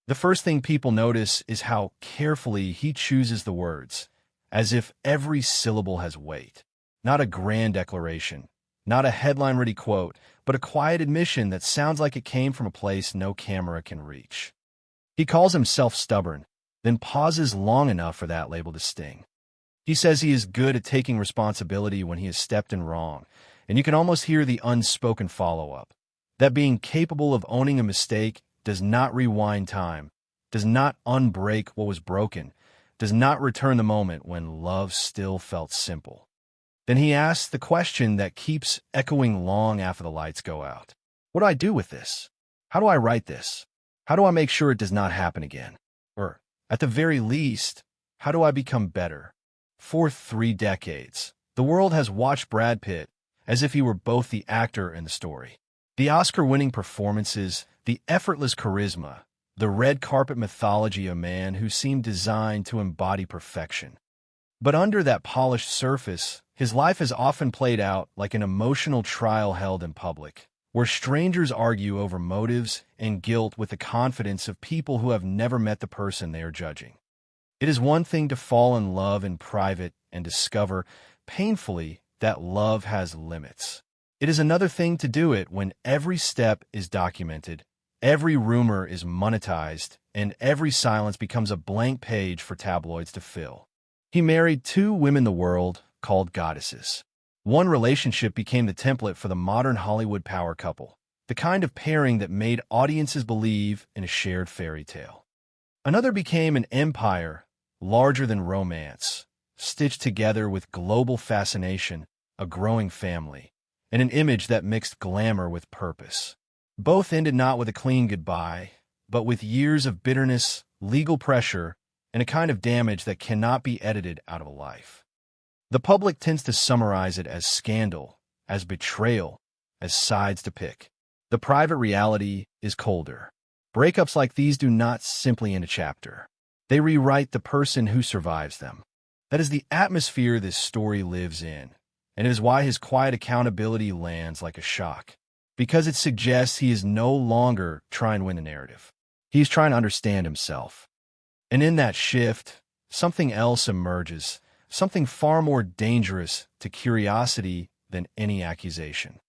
The first thing people notice is how carefully he chooses the words, as if every syllable has weight. Not a grand declaration, not a headline-ready quote, but a quiet admission that sounds like it came from a place no camera can reach. He calls himself stubborn, then pauses long enough for that label to sting. He says he is good at taking responsibility when he has stepped in wrong, and you can almost hear the unspoken follow-up. That being capable of owning a mistake does not rewind time, does not unbreak what was broken, does not return the moment when love still felt simple. Then he asks the question that keeps echoing long after the lights go out. What do I do with this? How do I write this? How do I make sure it does not happen again? Or, at the very least, how do I become better? For 3 decades, the world has watched Brad Pitt as if he were both the actor and the story. The Oscar-winning performances, the effortless charisma, the red carpet mythology of a man who seemed designed to embody perfection. But under that polished surface, his life is often played out like an emotional trial held in public, where strangers argue over motives and guilt with the confidence of people who have never met the person they are judging. It is one thing to fall in love in private and discover, painfully, that love has limits. It is another thing to do it when every step is documented, every rumor is monetized, and every silence becomes a blank page for tabloids to fill. He married 2 women the world called goddesses. One relationship became the template for the modern Hollywood power couple, the kind of pairing that made audiences believe in a shared fairy tale. Another became an empire larger than romance, stitched together with global fascination, a growing family, and an image that mixed glamour with purpose. Both ended not with a clean goodbye, but with years of bitterness, legal pressure, and a kind of damage that cannot be edited out of a life. The public tends to summarize it as scandal, as betrayal, as sides to pick. The private reality is colder. Breakups like these do not simply end a chapter. They rewrite the person who survives them. That is the atmosphere this story lives in, and it is why his quiet accountability lands like a shock. Because it suggests he is no longer trying to win the narrative. He's trying to understand himself. And in that shift, something else emerges, something far more dangerous to curiosity than any accusation.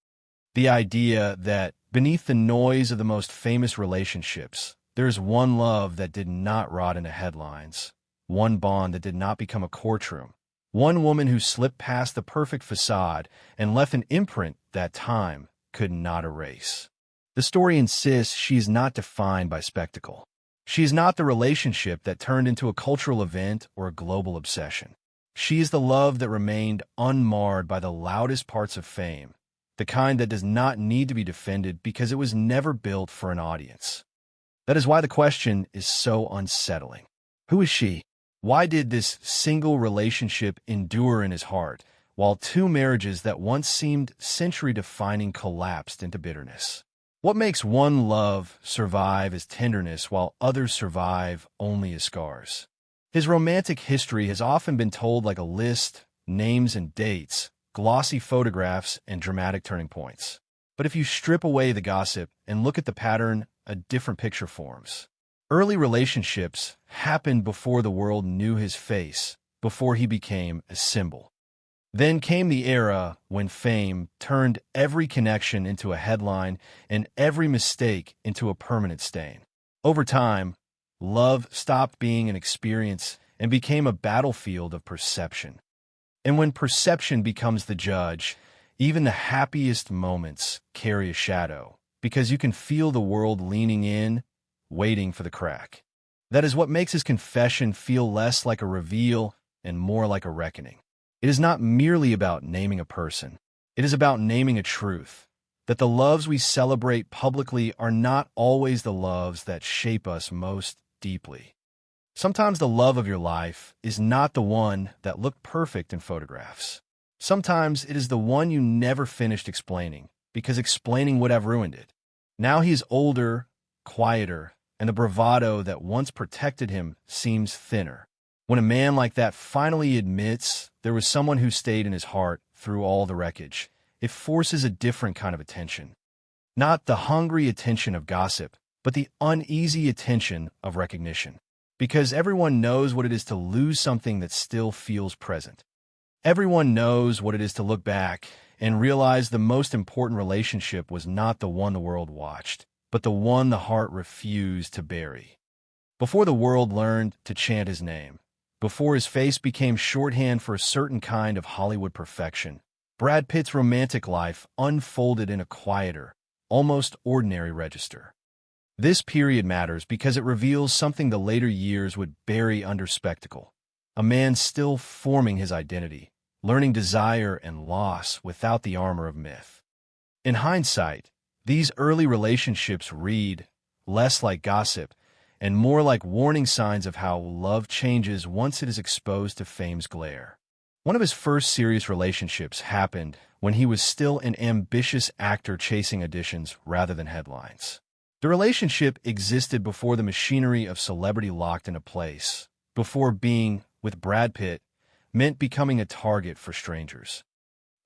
The idea that beneath the noise of the most famous relationships, there is one love that did not rot into headlines, one bond that did not become a courtroom, one woman who slipped past the perfect facade and left an imprint that time could not erase. The story insists she is not defined by spectacle. She is not the relationship that turned into a cultural event or a global obsession. She is the love that remained unmarred by the loudest parts of fame, the kind that does not need to be defended because it was never built for an audience. That is why the question is so unsettling. Who is she? Why did this single relationship endure in his heart, while 2 marriages that once seemed century-defining collapsed into bitterness? What makes one love survive as tenderness while others survive only as scars? His romantic history has often been told like a list, names and dates, glossy photographs, and dramatic turning points. But if you strip away the gossip and look at the pattern, a different picture forms. Early relationships happened before the world knew his face, before he became a symbol. Then came the era when fame turned every connection into a headline and every mistake into a permanent stain. Over time, love stopped being an experience and became a battlefield of perception. And when perception becomes the judge, even the happiest moments carry a shadow, because you can feel the world leaning in, waiting for the crack. That is what makes his confession feel less like a reveal and more like a reckoning. It is not merely about naming a person. It is about naming a truth, that the loves we celebrate publicly are not always the loves that shape us most deeply. Sometimes the love of your life is not the one that looked perfect in photographs. Sometimes it is the one you never finished explaining, because explaining would have ruined it. Now he is older, quieter, and the bravado that once protected him seems thinner. When a man like that finally admits there was someone who stayed in his heart through all the wreckage, it forces a different kind of attention. Not the hungry attention of gossip, but the uneasy attention of recognition. Because everyone knows what it is to lose something that still feels present. Everyone knows what it is to look back and realize the most important relationship was not the one the world watched, but the one the heart refused to bury. Before the world learned to chant his name, before his face became shorthand for a certain kind of Hollywood perfection, Brad Pitt's romantic life unfolded in a quieter, almost ordinary register. This period matters because it reveals something the later years would bury under spectacle. A man still forming his identity, learning desire and loss without the armor of myth. In hindsight, these early relationships read less like gossip and more like warning signs of how love changes once it is exposed to fame's glare. One of his first serious relationships happened when he was still an ambitious actor chasing auditions rather than headlines. The relationship existed before the machinery of celebrity locked into place, before being with Brad Pitt meant becoming a target for strangers.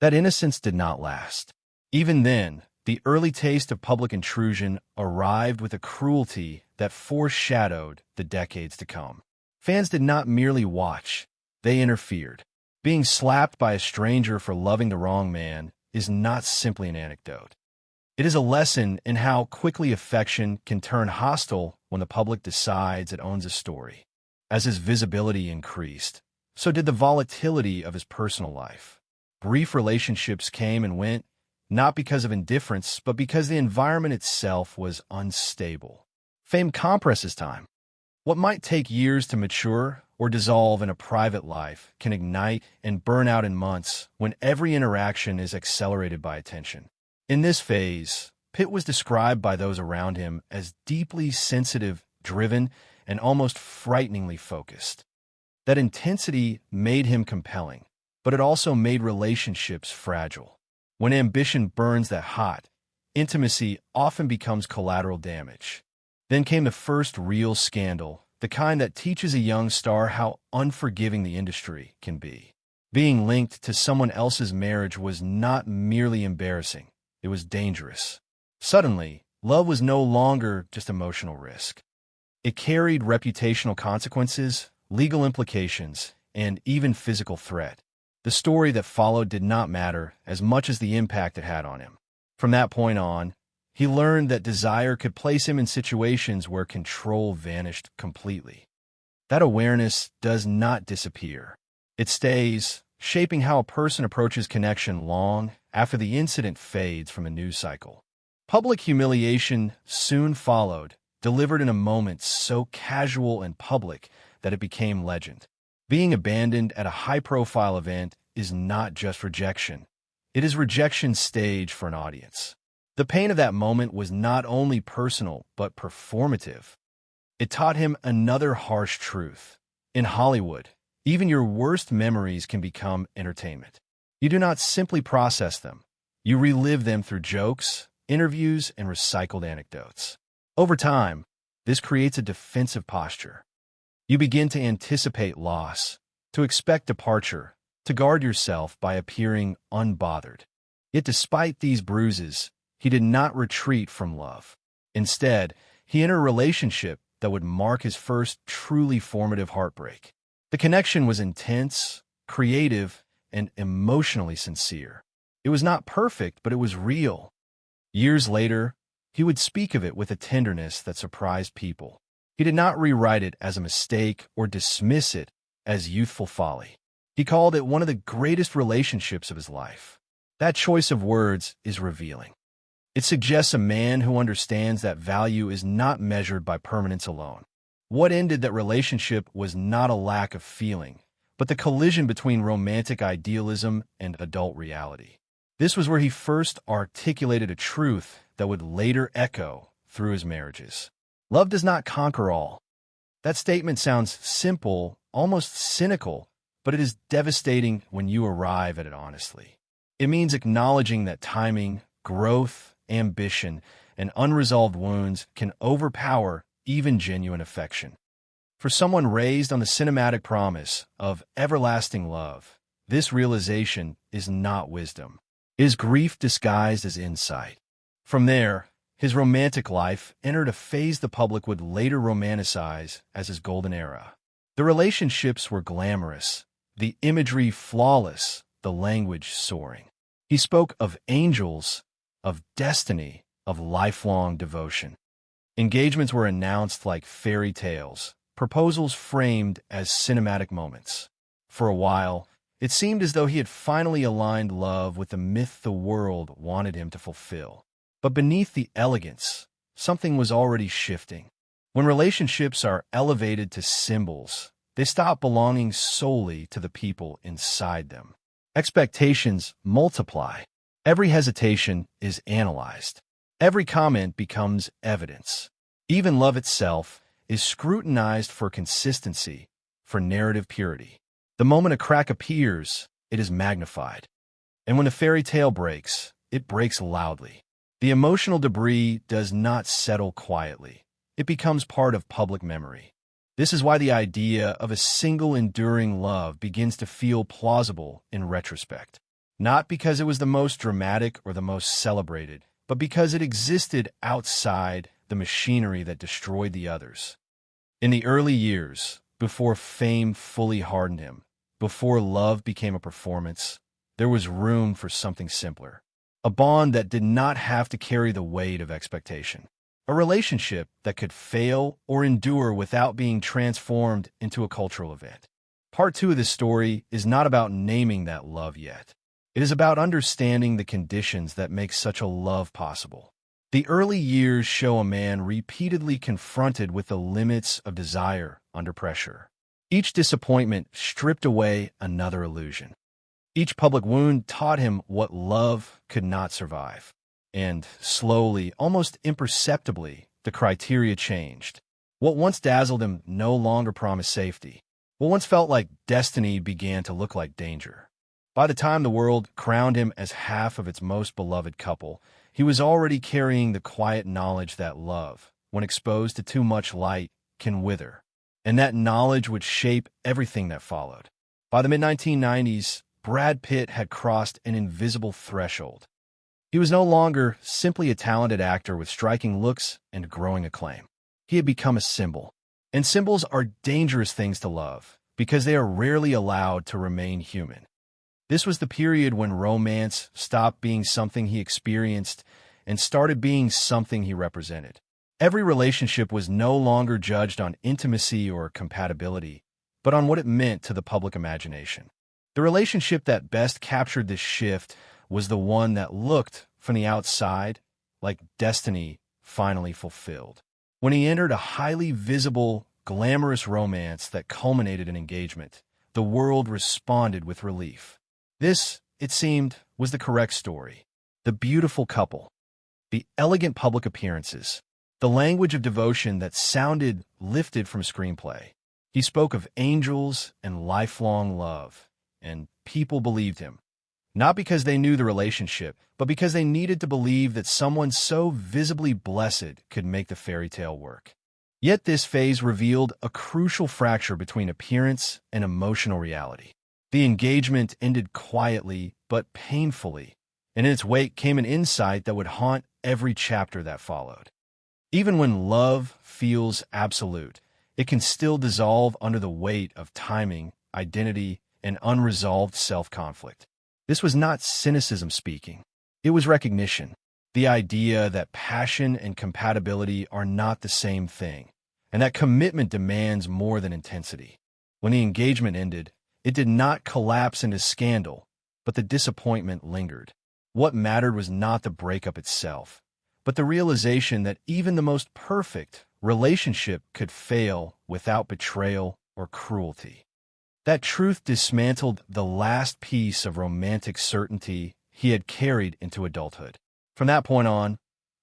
That innocence did not last. Even then, the early taste of public intrusion arrived with a cruelty that foreshadowed the decades to come. Fans did not merely watch, they interfered. Being slapped by a stranger for loving the wrong man is not simply an anecdote. It is a lesson in how quickly affection can turn hostile when the public decides it owns a story. As his visibility increased, so did the volatility of his personal life. Brief relationships came and went, not because of indifference, but because the environment itself was unstable. Fame compresses time. What might take years to mature or dissolve in a private life can ignite and burn out in months when every interaction is accelerated by attention. In this phase, Pitt was described by those around him as deeply sensitive, driven, and almost frighteningly focused. That intensity made him compelling, but it also made relationships fragile. When ambition burns that hot, intimacy often becomes collateral damage. Then came the first real scandal, the kind that teaches a young star how unforgiving the industry can be. Being linked to someone else's marriage was not merely embarrassing, it was dangerous. Suddenly, love was no longer just emotional risk. It carried reputational consequences, legal implications, and even physical threat. The story that followed did not matter as much as the impact it had on him. From that point on, he learned that desire could place him in situations where control vanished completely. That awareness does not disappear. It stays, shaping how a person approaches connection long after the incident fades from a news cycle. Public humiliation soon followed, delivered in a moment so casual and public that it became legend. Being abandoned at a high-profile event is not just rejection. It is rejection staged for an audience. The pain of that moment was not only personal, but performative. It taught him another harsh truth. In Hollywood, even your worst memories can become entertainment. You do not simply process them. You relive them through jokes, interviews, and recycled anecdotes. Over time, this creates a defensive posture. You begin to anticipate loss, to expect departure, to guard yourself by appearing unbothered. Yet despite these bruises, he did not retreat from love. Instead, he entered a relationship that would mark his first truly formative heartbreak. The connection was intense, creative, and emotionally sincere. It was not perfect, but it was real. Years later, he would speak of it with a tenderness that surprised people. He did not rewrite it as a mistake or dismiss it as youthful folly. He called it one of the greatest relationships of his life. That choice of words is revealing. It suggests a man who understands that value is not measured by permanence alone. What ended that relationship was not a lack of feeling, but the collision between romantic idealism and adult reality. This was where he first articulated a truth that would later echo through his marriages. Love does not conquer all. That statement sounds simple, almost cynical, but it is devastating when you arrive at it honestly. It means acknowledging that timing, growth, ambition, and unresolved wounds can overpower even genuine affection. For someone raised on the cinematic promise of everlasting love, this realization is not wisdom. It is grief disguised as insight. From there, His romantic life entered a phase the public would later romanticize as his golden era. The relationships were glamorous, the imagery flawless, the language soaring. He spoke of angels, of destiny, of lifelong devotion. Engagements were announced like fairy tales, proposals framed as cinematic moments. For a while, it seemed as though he had finally aligned love with the myth the world wanted him to fulfill. But beneath the elegance, something was already shifting. When relationships are elevated to symbols, they stop belonging solely to the people inside them. Expectations multiply. Every hesitation is analyzed. Every comment becomes evidence. Even love itself is scrutinized for consistency, for narrative purity. The moment a crack appears, it is magnified. And when a fairy tale breaks, it breaks loudly. The emotional debris does not settle quietly. It becomes part of public memory. This is why the idea of a single enduring love begins to feel plausible in retrospect. Not because it was the most dramatic or the most celebrated, but because it existed outside the machinery that destroyed the others. In the early years, before fame fully hardened him, before love became a performance, there was room for something simpler. A bond that did not have to carry the weight of expectation. A relationship that could fail or endure without being transformed into a cultural event. Part 2 of this story is not about naming that love yet. It is about understanding the conditions that make such a love possible. The early years show a man repeatedly confronted with the limits of desire under pressure. Each disappointment stripped away another illusion. Each public wound taught him what love could not survive. And slowly, almost imperceptibly, the criteria changed. What once dazzled him no longer promised safety. What once felt like destiny began to look like danger. By the time the world crowned him as half of its most beloved couple, he was already carrying the quiet knowledge that love, when exposed to too much light, can wither. And that knowledge would shape everything that followed. By the mid-1990s, Brad Pitt had crossed an invisible threshold. He was no longer simply a talented actor with striking looks and growing acclaim. He had become a symbol. And symbols are dangerous things to love, because they are rarely allowed to remain human. This was the period when romance stopped being something he experienced and started being something he represented. Every relationship was no longer judged on intimacy or compatibility, but on what it meant to the public imagination. The relationship that best captured this shift was the one that looked, from the outside, like destiny finally fulfilled. When he entered a highly visible, glamorous romance that culminated in engagement, the world responded with relief. This, it seemed, was the correct story. The beautiful couple, the elegant public appearances, the language of devotion that sounded lifted from screenplay. He spoke of angels and lifelong love, and people believed him. Not because they knew the relationship, but because they needed to believe that someone so visibly blessed could make the fairy tale work. Yet this phase revealed a crucial fracture between appearance and emotional reality. The engagement ended quietly but painfully, and in its wake came an insight that would haunt every chapter that followed. Even when love feels absolute, it can still dissolve under the weight of timing, identity, and unresolved self-conflict. This was not cynicism speaking. It was recognition. The idea that passion and compatibility are not the same thing, and that commitment demands more than intensity. When the engagement ended, it did not collapse into scandal, but the disappointment lingered. What mattered was not the breakup itself, but the realization that even the most perfect relationship could fail without betrayal or cruelty. That truth dismantled the last piece of romantic certainty he had carried into adulthood. From that point on,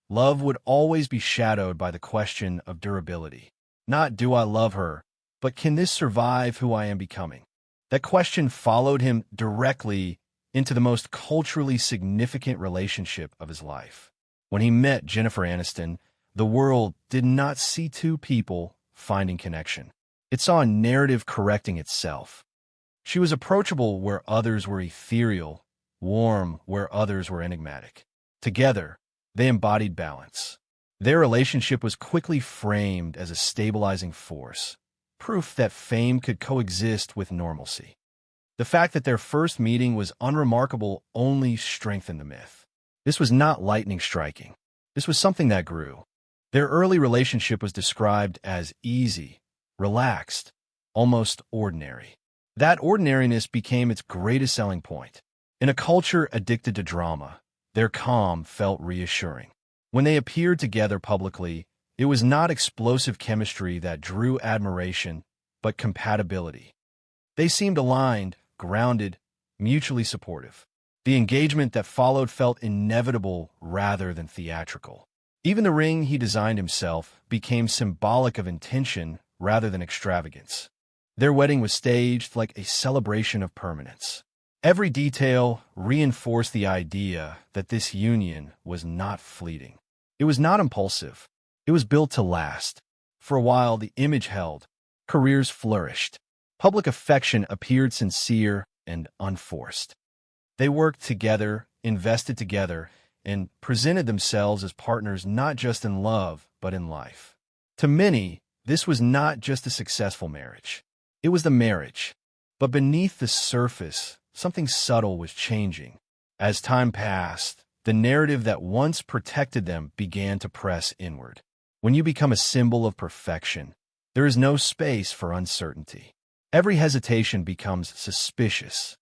love would always be shadowed by the question of durability. Not do I love her, but can this survive who I am becoming? That question followed him directly into the most culturally significant relationship of his life. When he met Jennifer Aniston, the world did not see two people finding connection. It saw a narrative correcting itself. She was approachable where others were ethereal, warm where others were enigmatic. Together, they embodied balance. Their relationship was quickly framed as a stabilizing force, proof that fame could coexist with normalcy. The fact that their first meeting was unremarkable only strengthened the myth. This was not lightning striking. This was something that grew. Their early relationship was described as easy, relaxed, almost ordinary. That ordinariness became its greatest selling point. In a culture addicted to drama, their calm felt reassuring. When they appeared together publicly, it was not explosive chemistry that drew admiration, but compatibility. They seemed aligned, grounded, mutually supportive. The engagement that followed felt inevitable rather than theatrical. Even the ring he designed himself became symbolic of intention rather than extravagance. Their wedding was staged like a celebration of permanence. Every detail reinforced the idea that this union was not fleeting. It was not impulsive. It was built to last. For a while, the image held. Careers flourished. Public affection appeared sincere and unforced. They worked together, invested together, and presented themselves as partners not just in love, but in life. To many, this was not just a successful marriage. It was the marriage. But beneath the surface, something subtle was changing. As time passed, the narrative that once protected them began to press inward. When you become a symbol of perfection, there is no space for uncertainty. Every hesitation becomes suspicious.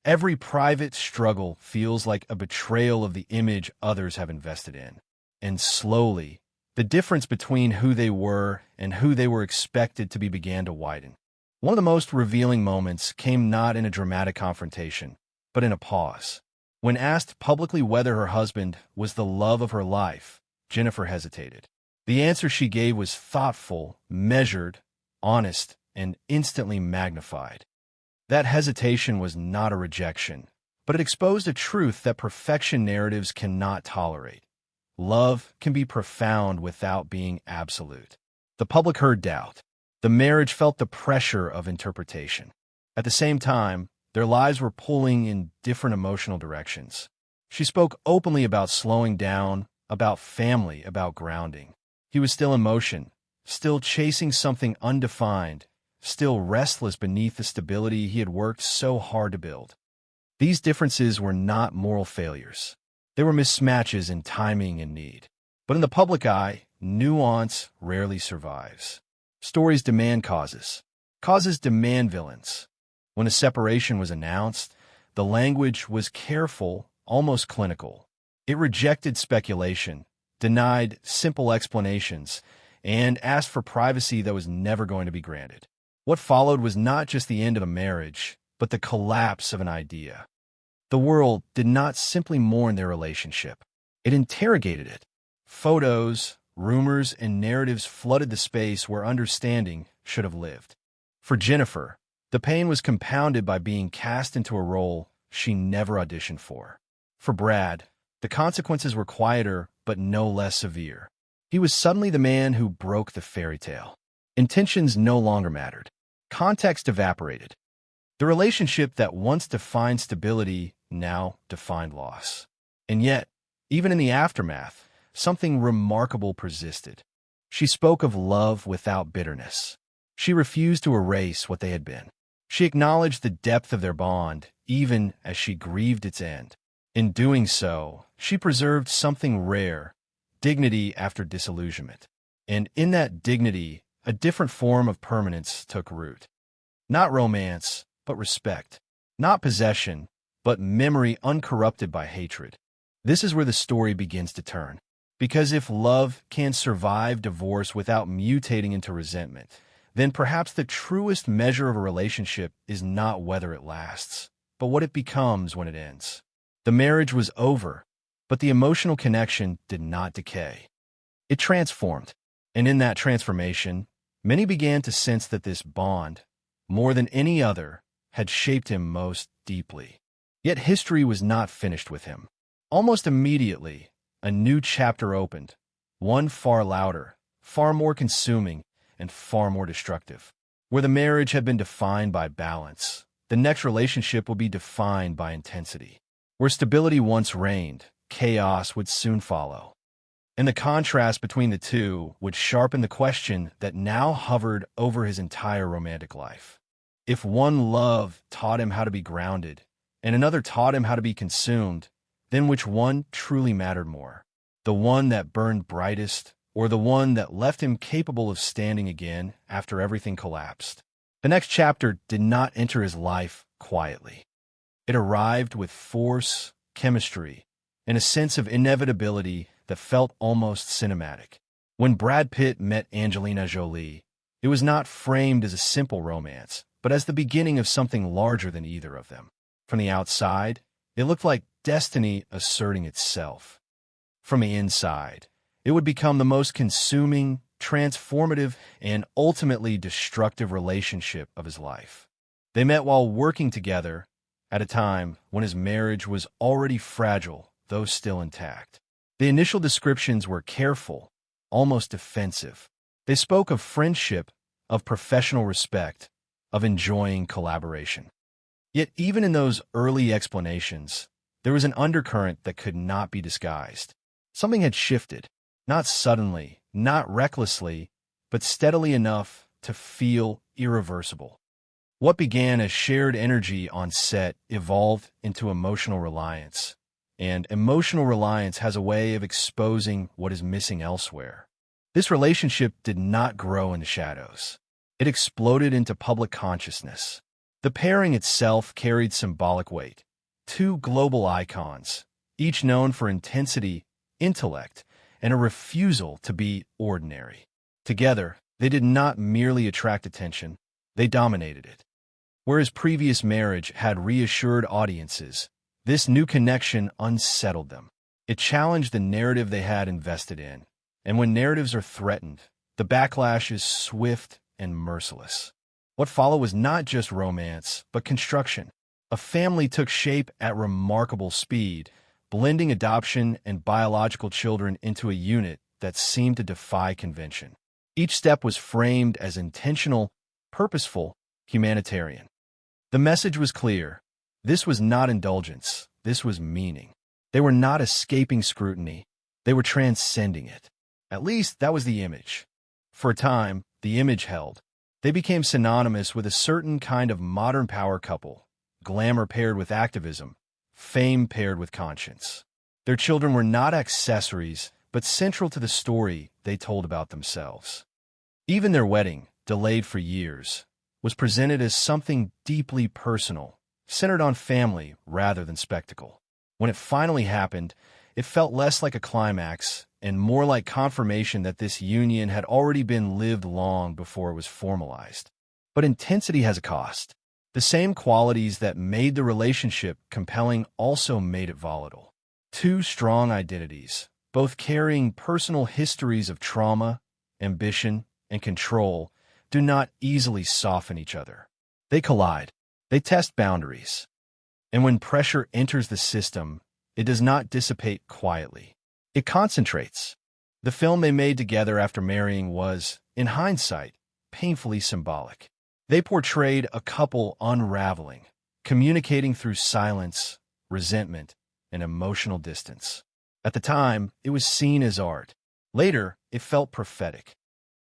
Every private struggle feels like a betrayal of the image others have invested in. And slowly, the difference between who they were and who they were expected to be began to widen. One of the most revealing moments came not in a dramatic confrontation, but in a pause. When asked publicly whether her husband was the love of her life, Jennifer hesitated. The answer she gave was thoughtful, measured, honest, and instantly magnified. That hesitation was not a rejection, but it exposed a truth that perfection narratives cannot tolerate. Love can be profound without being absolute. The public heard doubt. The marriage felt the pressure of interpretation. At the same time, their lives were pulling in different emotional directions. She spoke openly about slowing down, about family, about grounding. He was still in motion, still chasing something undefined, still restless beneath the stability he had worked so hard to build. These differences were not moral failures. They were mismatches in timing and need. But in the public eye, nuance rarely survives. Stories demand causes. Causes demand villains. When a separation was announced, the language was careful, almost clinical. It rejected speculation, denied simple explanations, and asked for privacy that was never going to be granted. What followed was not just the end of a marriage, but the collapse of an idea. The world did not simply mourn their relationship. It interrogated it. Photos, rumors, and narratives flooded the space where understanding should have lived. For Jennifer, the pain was compounded by being cast into a role she never auditioned for. For Brad, the consequences were quieter but no less severe. He was suddenly the man who broke the fairy tale. Intentions no longer mattered. Context evaporated. The relationship that once defined stability now defined loss. And yet, even in the aftermath, something remarkable persisted. She spoke of love without bitterness. She refused to erase what they had been. She acknowledged the depth of their bond, even as she grieved its end. In doing so, she preserved something rare, dignity after disillusionment. And in that dignity, a different form of permanence took root. Not romance, but respect. Not possession, but memory uncorrupted by hatred. This is where the story begins to turn. Because if love can survive divorce without mutating into resentment, then perhaps the truest measure of a relationship is not whether it lasts, but what it becomes when it ends. The marriage was over, but the emotional connection did not decay. It transformed, and in that transformation, many began to sense that this bond, more than any other, had shaped him most deeply. Yet history was not finished with him. Almost immediately, a new chapter opened, one far louder, far more consuming, and far more destructive. Where the marriage had been defined by balance, the next relationship will be defined by intensity. Where stability once reigned, chaos would soon follow. And the contrast between the two would sharpen the question that now hovered over his entire romantic life. If one love taught him how to be grounded, and another taught him how to be consumed, then which one truly mattered more? The one that burned brightest, or the one that left him capable of standing again after everything collapsed? The next chapter did not enter his life quietly. It arrived with force, chemistry, and a sense of inevitability that felt almost cinematic. When Brad Pitt met Angelina Jolie, it was not framed as a simple romance, but as the beginning of something larger than either of them. From the outside, it looked like destiny asserting itself. From the inside, it would become the most consuming, transformative, and ultimately destructive relationship of his life. They met while working together at a time when his marriage was already fragile, though still intact. The initial descriptions were careful, almost defensive. They spoke of friendship, of professional respect, of enjoying collaboration. Yet even in those early explanations, there was an undercurrent that could not be disguised. Something had shifted, not suddenly, not recklessly, but steadily enough to feel irreversible. What began as shared energy on set evolved into emotional reliance, and emotional reliance has a way of exposing what is missing elsewhere. This relationship did not grow in the shadows. It exploded into public consciousness. The pairing itself carried symbolic weight. Two global icons, each known for intensity, intellect, and a refusal to be ordinary. Together, they did not merely attract attention, they dominated it. Whereas previous marriage had reassured audiences, this new connection unsettled them. It challenged the narrative they had invested in. And when narratives are threatened, the backlash is swift and merciless. What followed was not just romance, but construction. A family took shape at remarkable speed, blending adoption and biological children into a unit that seemed to defy convention. Each step was framed as intentional, purposeful, humanitarian. The message was clear. This was not indulgence. This was meaning. They were not escaping scrutiny. They were transcending it. At least that was the image. For a time, the image held. They became synonymous with a certain kind of modern power couple, glamour paired with activism, fame paired with conscience. Their children were not accessories, but central to the story they told about themselves. Even their wedding, delayed for years, was presented as something deeply personal, centered on family rather than spectacle. When it finally happened, it felt less like a climax and more like confirmation that this union had already been lived long before it was formalized. But intensity has a cost. The same qualities that made the relationship compelling also made it volatile. Two strong identities, both carrying personal histories of trauma, ambition, and control, do not easily soften each other. They collide. They test boundaries. And when pressure enters the system, it does not dissipate quietly. It concentrates. The film they made together after marrying was, in hindsight, painfully symbolic. They portrayed a couple unraveling, communicating through silence, resentment, and emotional distance. At the time, it was seen as art. Later, it felt prophetic.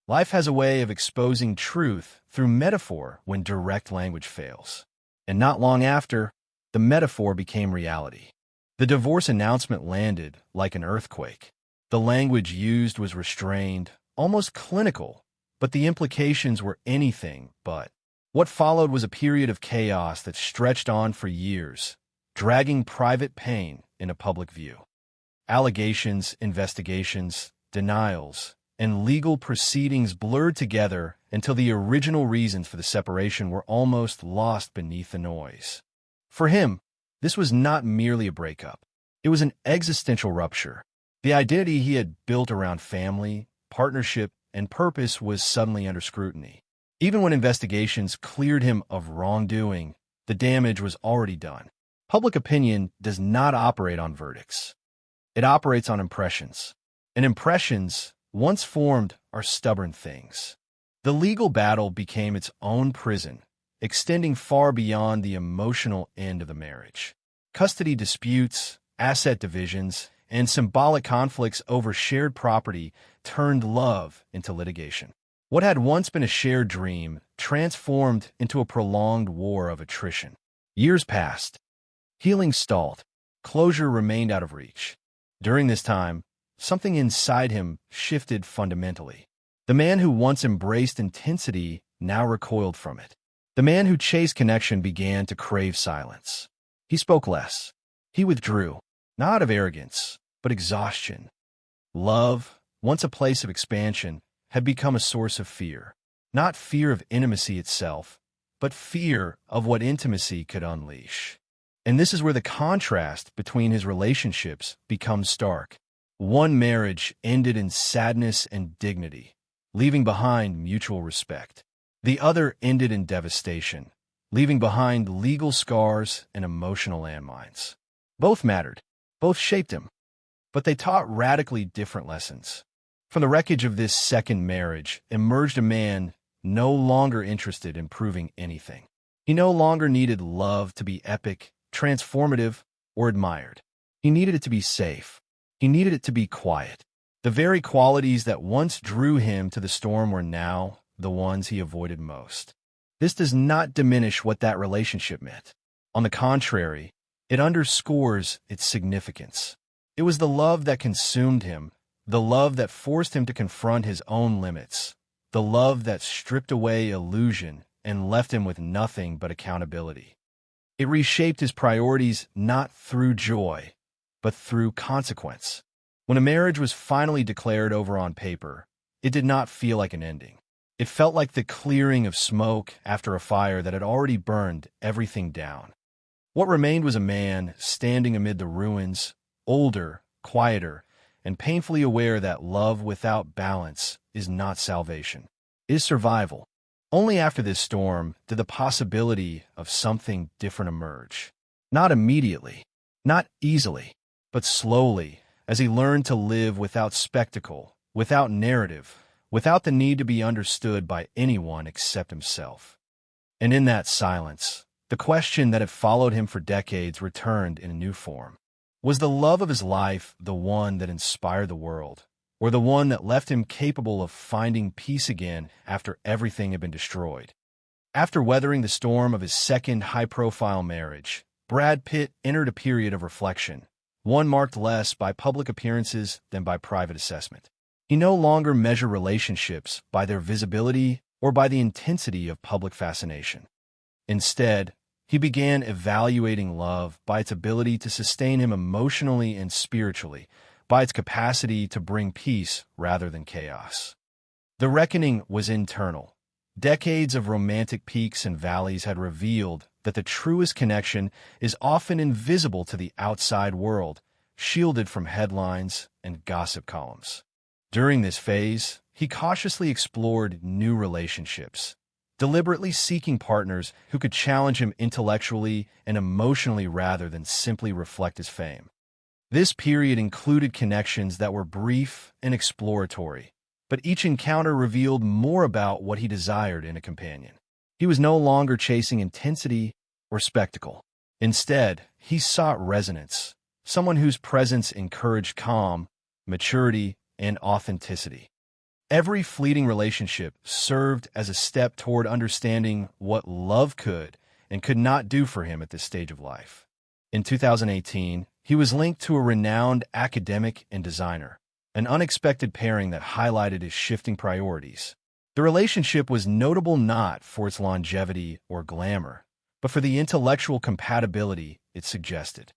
Life has a way of exposing truth through metaphor when direct language fails. And not long after, the metaphor became reality. The divorce announcement landed like an earthquake. The language used was restrained, almost clinical, but the implications were anything but. What followed was a period of chaos that stretched on for years, dragging private pain into public view. Allegations, investigations, denials, and legal proceedings blurred together until the original reasons for the separation were almost lost beneath the noise. For him, this was not merely a breakup. It was an existential rupture. The identity he had built around family, partnership, and purpose was suddenly under scrutiny. Even when investigations cleared him of wrongdoing, the damage was already done. Public opinion does not operate on verdicts. It operates on impressions. And impressions, once formed, are stubborn things. The legal battle became its own prison, extending far beyond the emotional end of the marriage. Custody disputes, asset divisions, and symbolic conflicts over shared property turned love into litigation. What had once been a shared dream transformed into a prolonged war of attrition. Years passed. Healing stalled. Closure remained out of reach. During this time, something inside him shifted fundamentally. The man who once embraced intensity now recoiled from it. The man who chased connection began to crave silence. He spoke less. He withdrew, not out of arrogance, but exhaustion. Love, once a place of expansion, had become a source of fear. Not fear of intimacy itself, but fear of what intimacy could unleash. And this is where the contrast between his relationships becomes stark. One marriage ended in sadness and dignity, leaving behind mutual respect. The other ended in devastation, leaving behind legal scars and emotional landmines. Both mattered. Both shaped him. But they taught radically different lessons. From the wreckage of this second marriage emerged a man no longer interested in proving anything. He no longer needed love to be epic, transformative, or admired. He needed it to be safe. He needed it to be quiet. The very qualities that once drew him to the storm were now the ones he avoided most. This does not diminish what that relationship meant. On the contrary, it underscores its significance. It was the love that consumed him, the love that forced him to confront his own limits, the love that stripped away illusion and left him with nothing but accountability. It reshaped his priorities not through joy, but through consequence. When a marriage was finally declared over on paper, it did not feel like an ending. It felt like the clearing of smoke after a fire that had already burned everything down. What remained was a man standing amid the ruins, older, quieter, and painfully aware that love without balance is not salvation, it is survival. Only after this storm did the possibility of something different emerge. Not immediately, not easily, but slowly, as he learned to live without spectacle, without narrative, without the need to be understood by anyone except himself. And in that silence, the question that had followed him for decades returned in a new form. Was the love of his life the one that inspired the world, or the one that left him capable of finding peace again after everything had been destroyed? After weathering the storm of his second high-profile marriage, Brad Pitt entered a period of reflection, one marked less by public appearances than by private assessment. He no longer measured relationships by their visibility or by the intensity of public fascination. Instead, he began evaluating love by its ability to sustain him emotionally and spiritually, by its capacity to bring peace rather than chaos. The reckoning was internal. Decades of romantic peaks and valleys had revealed that the truest connection is often invisible to the outside world, shielded from headlines and gossip columns. During this phase, he cautiously explored new relationships, deliberately seeking partners who could challenge him intellectually and emotionally rather than simply reflect his fame. This period included connections that were brief and exploratory, but each encounter revealed more about what he desired in a companion. He was no longer chasing intensity or spectacle. Instead, he sought resonance, someone whose presence encouraged calm, maturity, and authenticity. Every fleeting relationship served as a step toward understanding what love could and could not do for him at this stage of life. In 2018, he was linked to a renowned academic and designer, an unexpected pairing that highlighted his shifting priorities. The relationship was notable not for its longevity or glamour, but for the intellectual compatibility it suggested.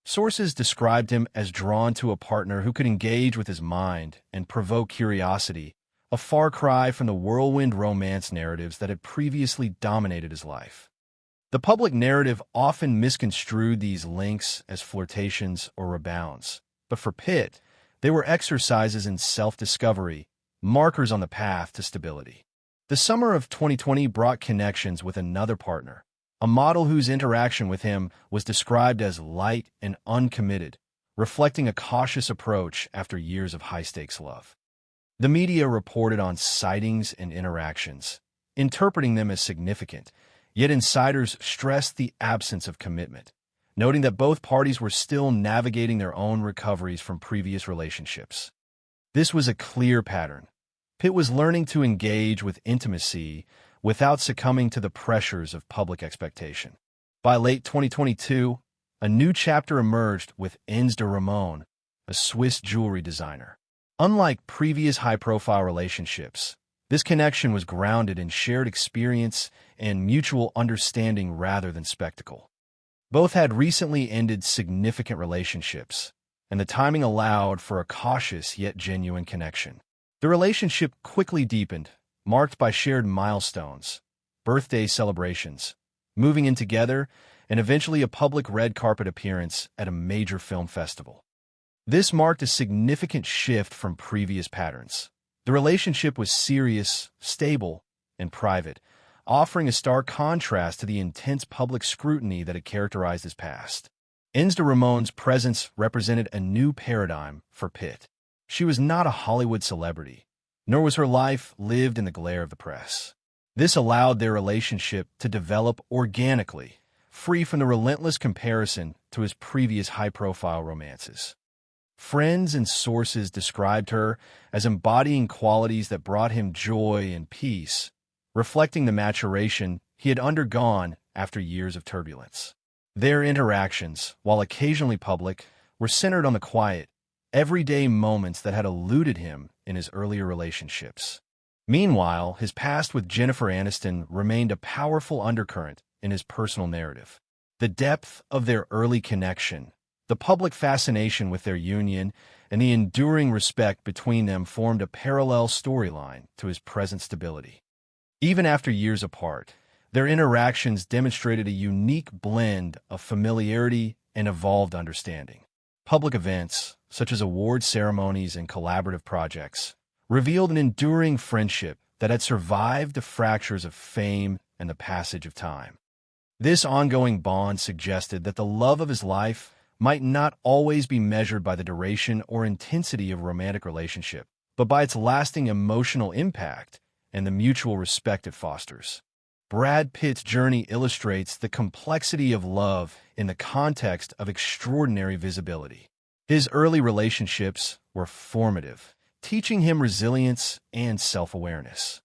Sources described him as drawn to a partner who could engage with his mind and provoke curiosity, a far cry from the whirlwind romance narratives that had previously dominated his life. The public narrative often misconstrued these links as flirtations or rebounds, but for Pitt, they were exercises in self-discovery, markers on the path to stability. The summer of 2020 brought connections with another partner, a model whose interaction with him was described as light and uncommitted, reflecting a cautious approach after years of high-stakes love. The media reported on sightings and interactions, interpreting them as significant, yet insiders stressed the absence of commitment, noting that both parties were still navigating their own recoveries from previous relationships. This was a clear pattern. Pitt was learning to engage with intimacy without succumbing to the pressures of public expectation. By late 2022, a new chapter emerged with Ensda Ramon, a Swiss jewelry designer. Unlike previous high-profile relationships, this connection was grounded in shared experience and mutual understanding rather than spectacle. Both had recently ended significant relationships, and the timing allowed for a cautious yet genuine connection. The relationship quickly deepened, marked by shared milestones, birthday celebrations, moving in together, and eventually a public red carpet appearance at a major film festival. This marked a significant shift from previous patterns. The relationship was serious, stable, and private, offering a stark contrast to the intense public scrutiny that had characterized his past. Ensda Ramon's presence represented a new paradigm for Pitt. She was not a Hollywood celebrity, nor was her life lived in the glare of the press. This allowed their relationship to develop organically, free from the relentless comparison to his previous high-profile romances. Friends and sources described her as embodying qualities that brought him joy and peace, reflecting the maturation he had undergone after years of turbulence. Their interactions, while occasionally public, were centered on the quiet, everyday moments that had eluded him in his earlier relationships. Meanwhile, his past with Jennifer Aniston remained a powerful undercurrent in his personal narrative. The depth of their early connection, the public fascination with their union, and the enduring respect between them formed a parallel storyline to his present stability. Even after years apart, their interactions demonstrated a unique blend of familiarity and evolved understanding. Public events, such as award ceremonies and collaborative projects, revealed an enduring friendship that had survived the fractures of fame and the passage of time. This ongoing bond suggested that the love of his life might not always be measured by the duration or intensity of a romantic relationship, but by its lasting emotional impact and the mutual respect it fosters. Brad Pitt's journey illustrates the complexity of love in the context of extraordinary visibility. His early relationships were formative, teaching him resilience and self-awareness.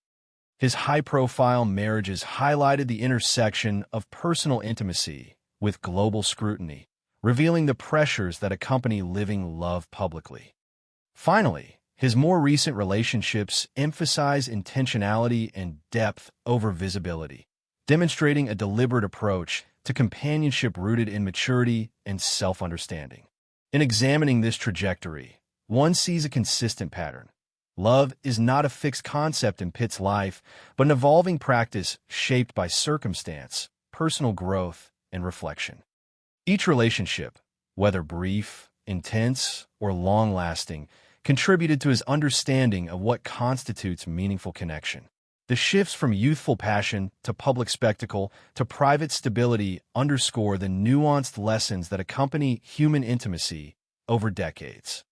His high-profile marriages highlighted the intersection of personal intimacy with global scrutiny, revealing the pressures that accompany living love publicly. Finally, his more recent relationships emphasize intentionality and depth over visibility, demonstrating a deliberate approach to companionship rooted in maturity and self-understanding. In examining this trajectory, one sees a consistent pattern. Love is not a fixed concept in Pitt's life, but an evolving practice shaped by circumstance, personal growth, and reflection. Each relationship, whether brief, intense, or long-lasting, contributed to his understanding of what constitutes meaningful connection. The shifts from youthful passion to public spectacle to private stability underscore the nuanced lessons that accompany human intimacy over decades.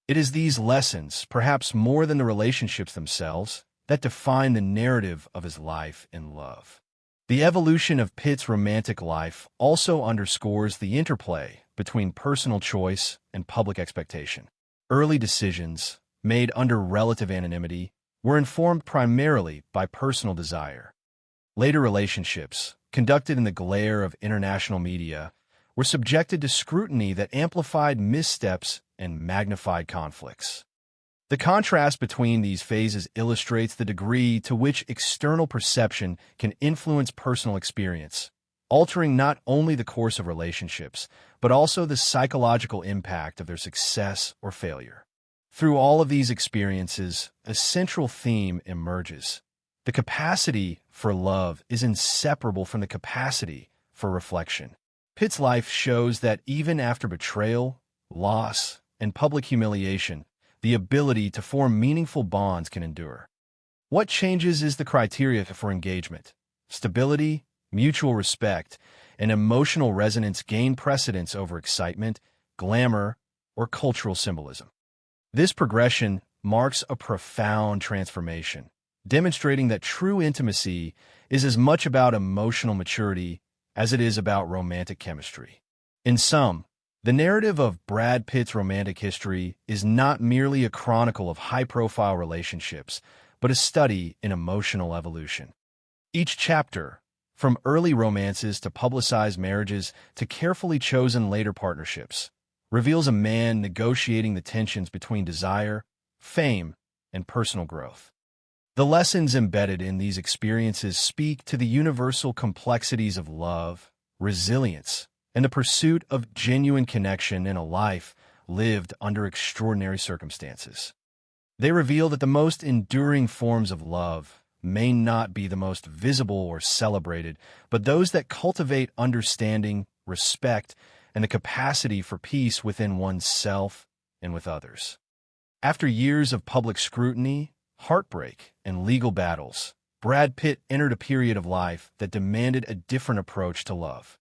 It is these lessons, perhaps more than the relationships themselves, that define the narrative of his life in love. The evolution of Pitt's romantic life also underscores the interplay between personal choice and public expectation. Early decisions, made under relative anonymity, were informed primarily by personal desire. Later relationships, conducted in the glare of international media, were subjected to scrutiny that amplified missteps and magnified conflicts. The contrast between these phases illustrates the degree to which external perception can influence personal experience, altering not only the course of relationships, but also the psychological impact of their success or failure. Through all of these experiences, a central theme emerges. The capacity for love is inseparable from the capacity for reflection. Pitt's life shows that even after betrayal, loss, and public humiliation, the ability to form meaningful bonds can endure. What changes is the criteria for engagement. Stability, mutual respect, and emotional resonance gain precedence over excitement, glamour, or cultural symbolism. This progression marks a profound transformation, demonstrating that true intimacy is as much about emotional maturity as it is about romantic chemistry. In sum, the narrative of Brad Pitt's romantic history is not merely a chronicle of high-profile relationships, but a study in emotional evolution. Each chapter, from early romances to publicized marriages to carefully chosen later partnerships, reveals a man negotiating the tensions between desire, fame, and personal growth. The lessons embedded in these experiences speak to the universal complexities of love, resilience, and the pursuit of genuine connection in a life lived under extraordinary circumstances. They reveal that the most enduring forms of love may not be the most visible or celebrated, but those that cultivate understanding, respect, and the capacity for peace within oneself and with others. After years of public scrutiny, heartbreak, and legal battles, Brad Pitt entered a period of life that demanded a different approach to love.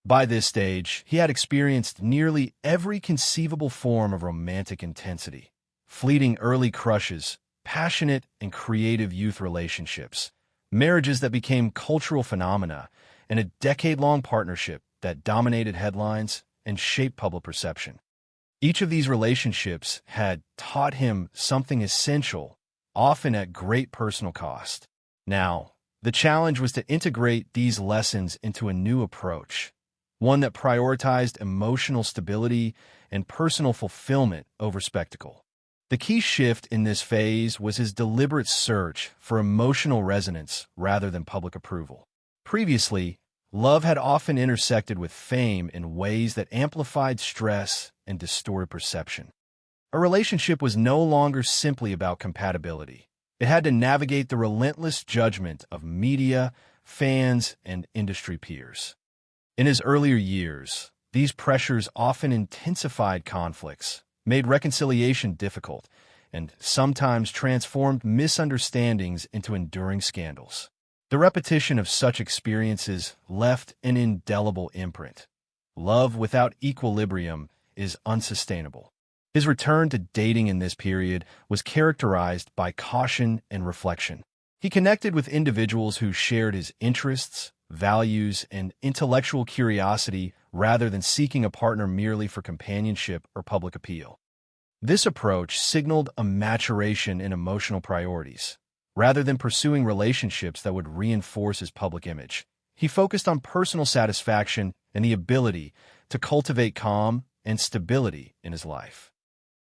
By this stage, he had experienced nearly every conceivable form of romantic intensity: fleeting early crushes, passionate and creative youth relationships, marriages that became cultural phenomena, and a decade-long partnership that dominated headlines and shaped public perception. Each of these relationships had taught him something essential, often at great personal cost. Now, the challenge was to integrate these lessons into a new approach, one that prioritized emotional stability and personal fulfillment over spectacle. The key shift in this phase was his deliberate search for emotional resonance rather than public approval. Previously, love had often intersected with fame in ways that amplified stress and distorted perception. A relationship was no longer simply about compatibility. It had to navigate the relentless judgment of media, fans, and industry peers. In his earlier years, these pressures often intensified conflicts, made reconciliation difficult, and sometimes transformed misunderstandings into enduring scandals. The repetition of such experiences left an indelible imprint. Love without equilibrium is unsustainable. His return to dating in this period was characterized by caution and reflection. He connected with individuals who shared his interests, values, and intellectual curiosity rather than seeking a partner merely for companionship or public appeal. This approach signaled a maturation in emotional priorities. Rather than pursuing relationships that would reinforce his public image, he focused on personal satisfaction and the ability to cultivate calm and stability in his life.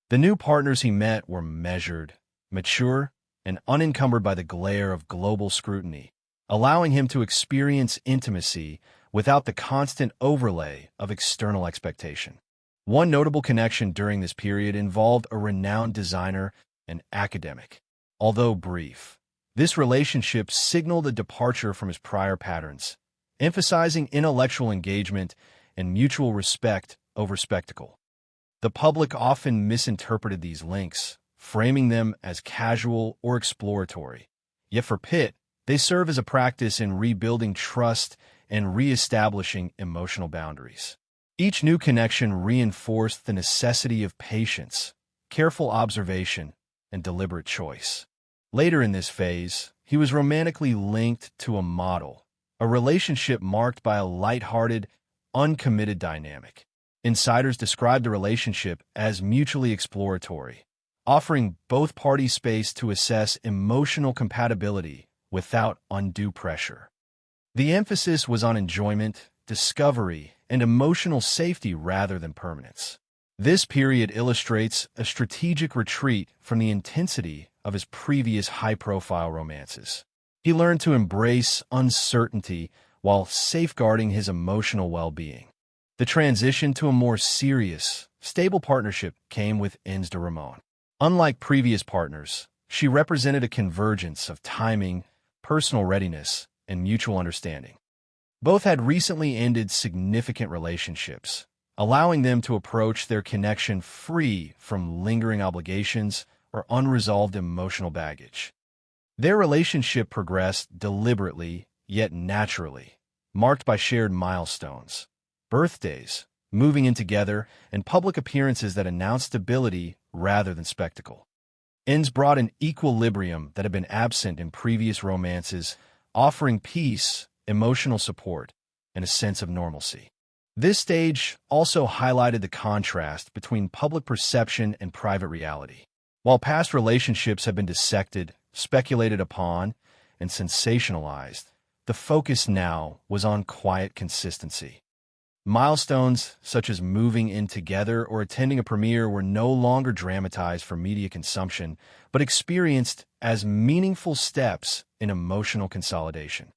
The new partners he met were measured, mature, and unencumbered by the glare of global scrutiny, allowing him to experience intimacy without the constant overlay of external expectation. One notable connection during this period involved a renowned designer and academic. Although brief, this relationship signaled a departure from his prior patterns, emphasizing intellectual engagement and mutual respect over spectacle. The public often misinterpreted these links, framing them as casual or exploratory. Yet for Pitt, they serve as a practice in rebuilding trust and reestablishing emotional boundaries. Each new connection reinforced the necessity of patience, careful observation, and deliberate choice. Later in this phase, he was romantically linked to a model, a relationship marked by a lighthearted, uncommitted dynamic. Insiders described the relationship as mutually exploratory, offering both parties space to assess emotional compatibility without undue pressure. The emphasis was on enjoyment, discovery, and emotional safety rather than permanence. This period illustrates a strategic retreat from the intensity of his previous high-profile romances. He learned to embrace uncertainty while safeguarding his emotional well-being. The transition to a more serious, stable partnership came with Inés de Ramón. Unlike previous partners, she represented a convergence of timing, personal readiness, and mutual understanding. Both had recently ended significant relationships, allowing them to approach their connection free from lingering obligations or unresolved emotional baggage. Their relationship progressed deliberately, yet naturally, marked by shared milestones, birthdays, moving in together, and public appearances that announced stability rather than spectacle. Inés brought an equilibrium that had been absent in previous romances, offering peace, emotional support, and a sense of normalcy. This stage also highlighted the contrast between public perception and private reality. While past relationships have been dissected, speculated upon, and sensationalized, the focus now was on quiet consistency. Milestones such as moving in together or attending a premiere were no longer dramatized for media consumption, but experienced as meaningful steps in emotional consolidation.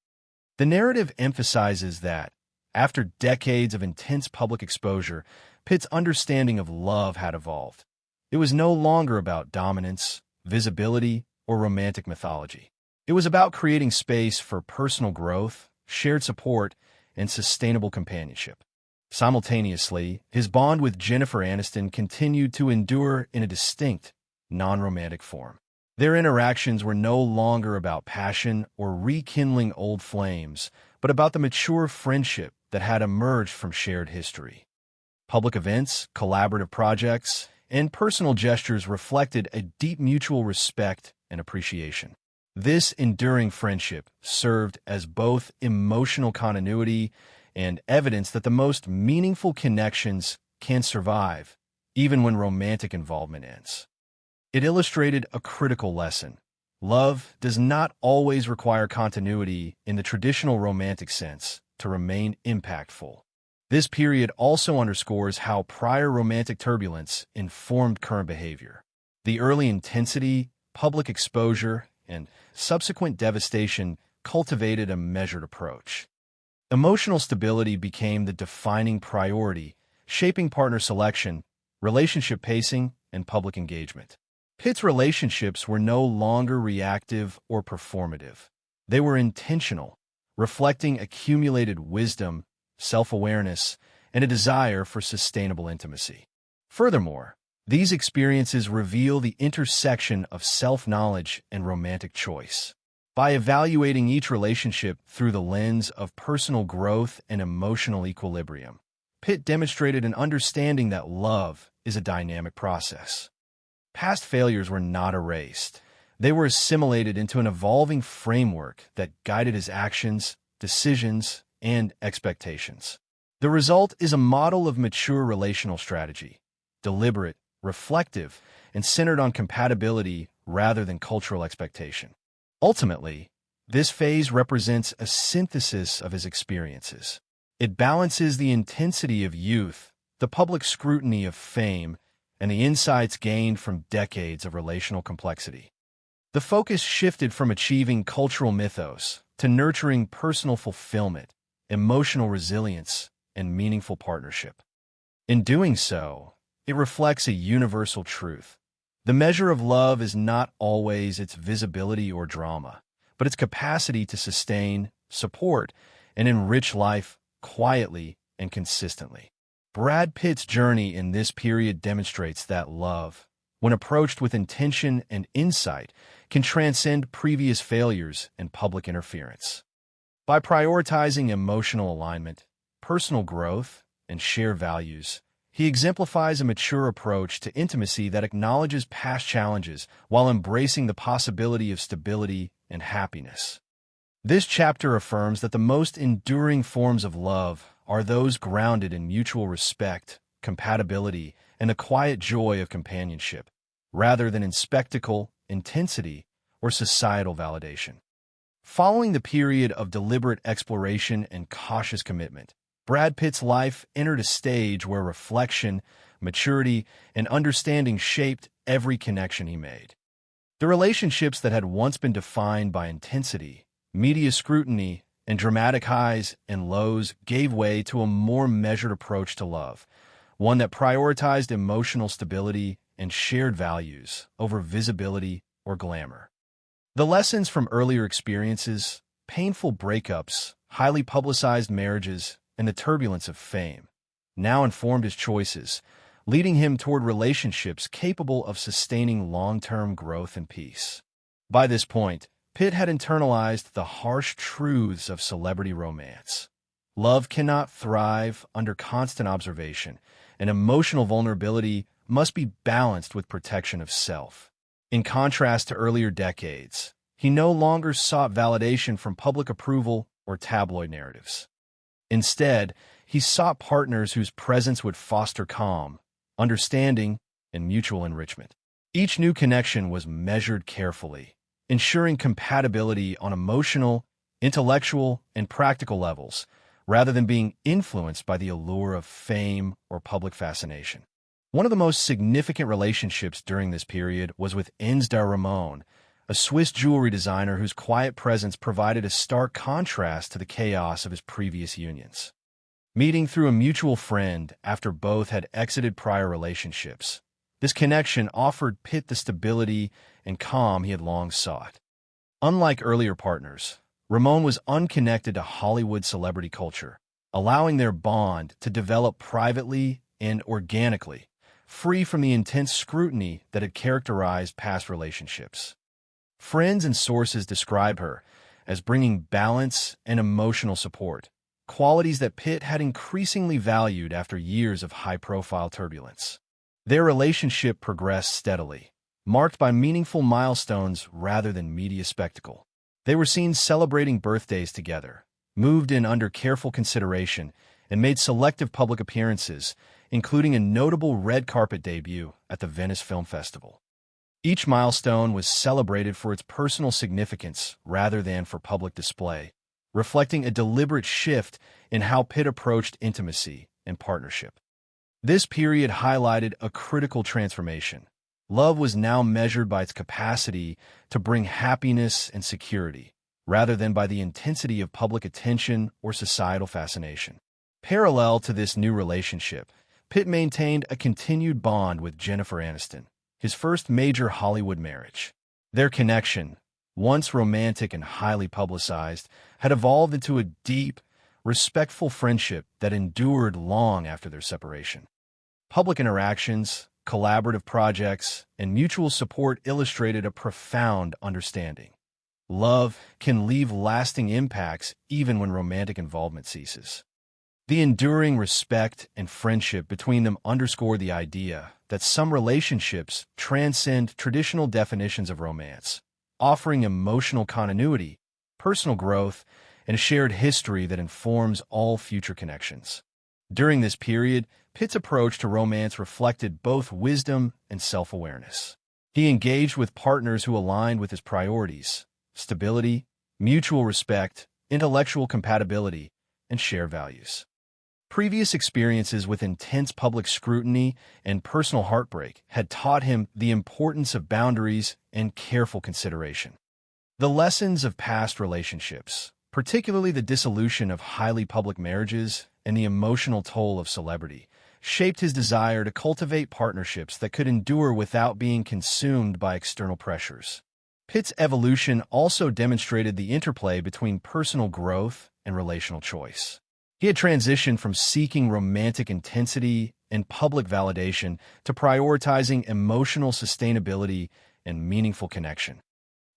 The narrative emphasizes that, after decades of intense public exposure, Pitt's understanding of love had evolved. It was no longer about dominance, visibility, or romantic mythology. It was about creating space for personal growth, shared support, and sustainable companionship. Simultaneously, his bond with Jennifer Aniston continued to endure in a distinct, non-romantic form. Their interactions were no longer about passion or rekindling old flames, but about the mature friendship that had emerged from shared history. Public events, collaborative projects, and personal gestures reflected a deep mutual respect and appreciation. This enduring friendship served as both emotional continuity and evidence that the most meaningful connections can survive, even when romantic involvement ends. It illustrated a critical lesson. Love does not always require continuity in the traditional romantic sense to remain impactful. This period also underscores how prior romantic turbulence informed current behavior. The early intensity, public exposure, and subsequent devastation cultivated a measured approach. Emotional stability became the defining priority, shaping partner selection, relationship pacing, and public engagement. Pitt's relationships were no longer reactive or performative. They were intentional, reflecting accumulated wisdom, self-awareness, and a desire for sustainable intimacy. Furthermore, these experiences reveal the intersection of self-knowledge and romantic choice. By evaluating each relationship through the lens of personal growth and emotional equilibrium, Pitt demonstrated an understanding that love is a dynamic process. Past failures were not erased. They were assimilated into an evolving framework that guided his actions, decisions, and expectations. The result is a model of mature relational strategy, deliberate, reflective, and centered on compatibility rather than cultural expectation. Ultimately, this phase represents a synthesis of his experiences. It balances the intensity of youth, the public scrutiny of fame, and the insights gained from decades of relational complexity. The focus shifted from achieving cultural mythos to nurturing personal fulfillment, emotional resilience, and meaningful partnership. In doing so, it reflects a universal truth. The measure of love is not always its visibility or drama, but its capacity to sustain, support, and enrich life quietly and consistently. Brad Pitt's journey in this period demonstrates that love, when approached with intention and insight, can transcend previous failures and public interference. By prioritizing emotional alignment, personal growth, and shared values, he exemplifies a mature approach to intimacy that acknowledges past challenges while embracing the possibility of stability and happiness. This chapter affirms that the most enduring forms of love are those grounded in mutual respect, compatibility, and the quiet joy of companionship, rather than in spectacle, intensity, or societal validation. Following the period of deliberate exploration and cautious commitment, Brad Pitt's life entered a stage where reflection, maturity, and understanding shaped every connection he made. The relationships that had once been defined by intensity, media scrutiny, and dramatic highs and lows gave way to a more measured approach to love, one that prioritized emotional stability and shared values over visibility or glamour. The lessons from earlier experiences, painful breakups, highly publicized marriages, and the turbulence of fame now informed his choices, leading him toward relationships capable of sustaining long-term growth and peace. By this point, Pitt had internalized the harsh truths of celebrity romance. Love cannot thrive under constant observation, and emotional vulnerability must be balanced with protection of self. In contrast to earlier decades, he no longer sought validation from public approval or tabloid narratives. Instead, he sought partners whose presence would foster calm, understanding, and mutual enrichment. Each new connection was measured carefully, ensuring compatibility on emotional, intellectual, and practical levels, rather than being influenced by the allure of fame or public fascination. One of the most significant relationships during this period was with Ensdar Ramon, a Swiss jewelry designer whose quiet presence provided a stark contrast to the chaos of his previous unions. Meeting through a mutual friend after both had exited prior relationships, this connection offered Pitt the stability and calm he had long sought. Unlike earlier partners, Ramon was unconnected to Hollywood celebrity culture, allowing their bond to develop privately and organically, free from the intense scrutiny that had characterized past relationships. Friends and sources describe her as bringing balance and emotional support, qualities that Pitt had increasingly valued after years of high-profile turbulence. Their relationship progressed steadily, marked by meaningful milestones rather than media spectacle. They were seen celebrating birthdays together, moved in under careful consideration, and made selective public appearances, including a notable red carpet debut at the Venice Film Festival. Each milestone was celebrated for its personal significance rather than for public display, reflecting a deliberate shift in how Pitt approached intimacy and partnership. This period highlighted a critical transformation. Love was now measured by its capacity to bring happiness and security, rather than by the intensity of public attention or societal fascination. Parallel to this new relationship, Pitt maintained a continued bond with Jennifer Aniston, his first major Hollywood marriage. Their connection, once romantic and highly publicized, had evolved into a deep, respectful friendship that endured long after their separation. Public interactions, collaborative projects, and mutual support illustrated a profound understanding. Love can leave lasting impacts even when romantic involvement ceases. The enduring respect and friendship between them underscore the idea that some relationships transcend traditional definitions of romance, offering emotional continuity, personal growth, and a shared history that informs all future connections. During this period, Pitt's approach to romance reflected both wisdom and self-awareness. He engaged with partners who aligned with his priorities: stability, mutual respect, intellectual compatibility, and shared values. Previous experiences with intense public scrutiny and personal heartbreak had taught him the importance of boundaries and careful consideration. The lessons of past relationships, particularly the dissolution of highly public marriages and the emotional toll of celebrity, shaped his desire to cultivate partnerships that could endure without being consumed by external pressures. Pitt's evolution also demonstrated the interplay between personal growth and relational choice. He had transitioned from seeking romantic intensity and public validation to prioritizing emotional sustainability and meaningful connection.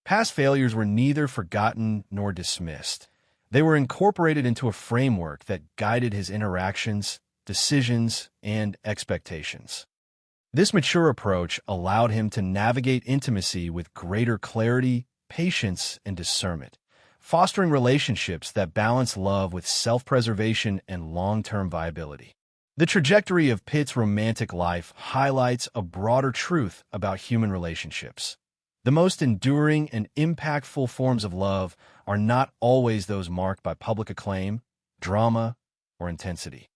Past failures were neither forgotten nor dismissed. They were incorporated into a framework that guided his interactions, decisions, and expectations. This mature approach allowed him to navigate intimacy with greater clarity, patience, and discernment, fostering relationships that balance love with self-preservation and long-term viability. The trajectory of Pitt's romantic life highlights a broader truth about human relationships. The most enduring and impactful forms of love are not always those marked by public acclaim, drama, or intensity.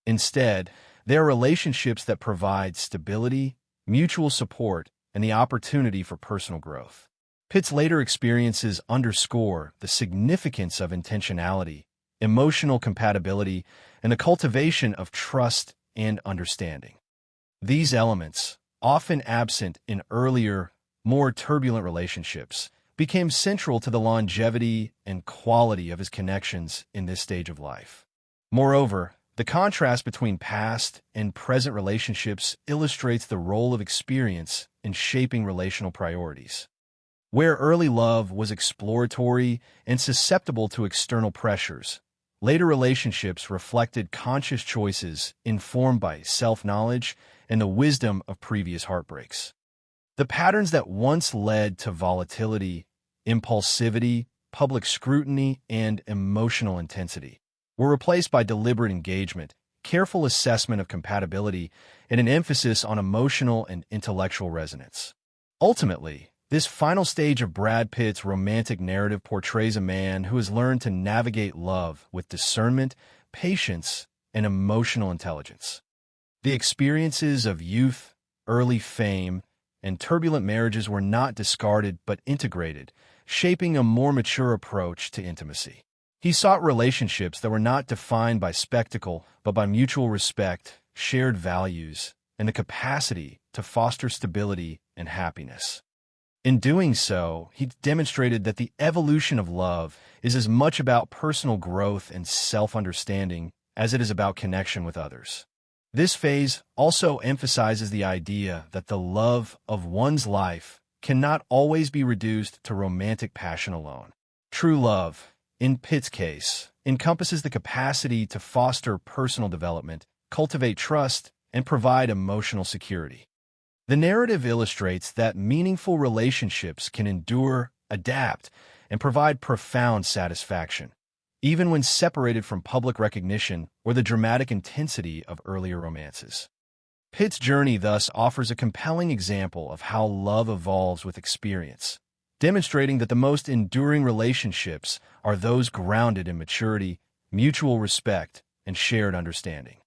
Instead, they are relationships that provide stability, mutual support, and the opportunity for personal growth. Pitt's later experiences underscore the significance of intentionality, emotional compatibility, and the cultivation of trust and understanding. These elements, often absent in earlier, more turbulent relationships, became central to the longevity and quality of his connections in this stage of life. Moreover, the contrast between past and present relationships illustrates the role of experience in shaping relational priorities. Where early love was exploratory and susceptible to external pressures, later relationships reflected conscious choices informed by self-knowledge and the wisdom of previous heartbreaks. The patterns that once led to volatility, impulsivity, public scrutiny, and emotional intensity were replaced by deliberate engagement, careful assessment of compatibility, and an emphasis on emotional and intellectual resonance. Ultimately, this final stage of Brad Pitt's romantic narrative portrays a man who has learned to navigate love with discernment, patience, and emotional intelligence. The experiences of youth, early fame, and turbulent marriages were not discarded but integrated, shaping a more mature approach to intimacy. He sought relationships that were not defined by spectacle, but by mutual respect, shared values, and the capacity to foster stability and happiness. In doing so, he demonstrated that the evolution of love is as much about personal growth and self-understanding as it is about connection with others. This phase also emphasizes the idea that the love of one's life cannot always be reduced to romantic passion alone. True love, in Pitt's case, encompasses the capacity to foster personal development, cultivate trust, and provide emotional security. The narrative illustrates that meaningful relationships can endure, adapt, and provide profound satisfaction, even when separated from public recognition or the dramatic intensity of earlier romances. Pitt's journey thus offers a compelling example of how love evolves with experience, demonstrating that the most enduring relationships are those grounded in maturity, mutual respect, and shared understanding.